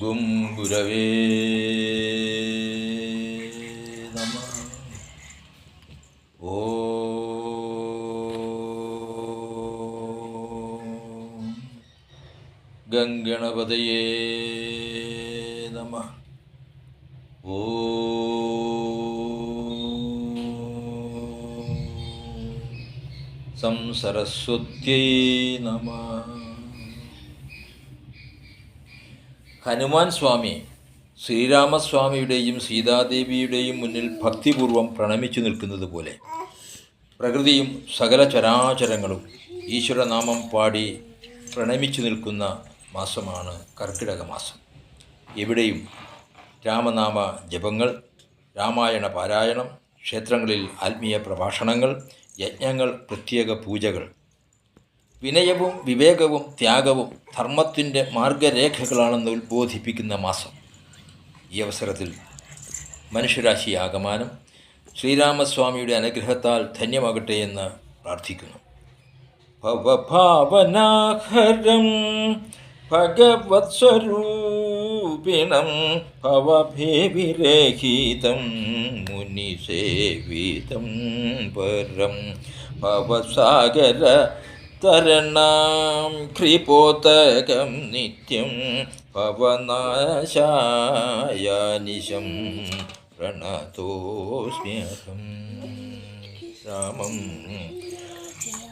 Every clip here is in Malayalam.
ഗും ഗുരവേ നമഃ. ഓം ഗംഗണപതയേ നമഃ. സംസരസ്വത്യൈ നമഃ. ഹനുമാൻ സ്വാമി ശ്രീരാമസ്വാമിയുടെയും സീതാദേവിയുടെയും മുന്നിൽ ഭക്തിപൂർവം പ്രണമിച്ചു നിൽക്കുന്നത് പോലെ പ്രകൃതിയും സകല ചരാചരങ്ങളും ഈശ്വരനാമം പാടി പ്രണമിച്ചു നിൽക്കുന്ന മാസമാണ് കർക്കിടക മാസം. എവിടെയും രാമനാമ ജപങ്ങൾ, രാമായണ പാരായണം, ക്ഷേത്രങ്ങളിൽ ആത്മീയ പ്രഭാഷണങ്ങൾ, യജ്ഞങ്ങൾ, പ്രത്യേക പൂജകൾ. വിനയവും വിവേകവും ത്യാഗവും ധർമ്മത്തിൻ്റെ മാർഗരേഖകളാണെന്ന് ഉദ്ബോധിപ്പിക്കുന്ന മാസം. ഈ അവസരത്തിൽ മനുഷ്യരാശിയാകമാനം ശ്രീരാമസ്വാമിയുടെ അനുഗ്രഹത്താൽ ധന്യമാകട്ടെ എന്ന് പ്രാർത്ഥിക്കുന്നു. ഭവഭാവനാഹരം ഭഗവത്സ്വരൂപിണം ഭവഭേവിരഹിതം മുനിസേവിതം പരം ഭവസാഗര തരണാം ക്രിപോതകം നിത്യം ഭവനാശായ നിശം പ്രണതോസ്മ്യഹം. രാമം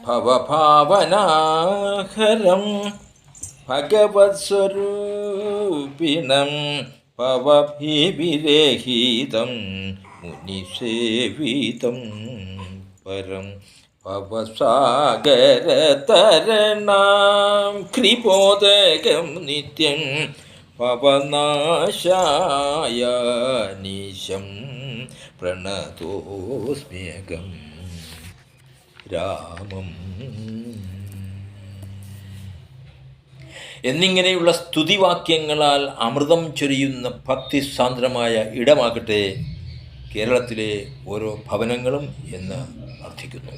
ഭവഭാവനാഹരം ഭഗവത്സ്വരൂപിണം ഭവഭീവിരഹിതം മുനിസേവിതം പരം ഭവസാഗരതരണാം ക്രിപോതകം നിത്യം ഭവനാശായ നിശം പ്രണതോസ്മ്യഹം. രാമം എന്നിങ്ങനെയുള്ള സ്തുതിവാക്യങ്ങളാൽ അമൃതം ചൊരിയുന്ന ഭക്തിസാന്ദ്രമായ ഇടമാകട്ടെ കേരളത്തിലെ ഓരോ ഭവനങ്ങളും എന്ന് അർത്ഥിക്കുന്നു.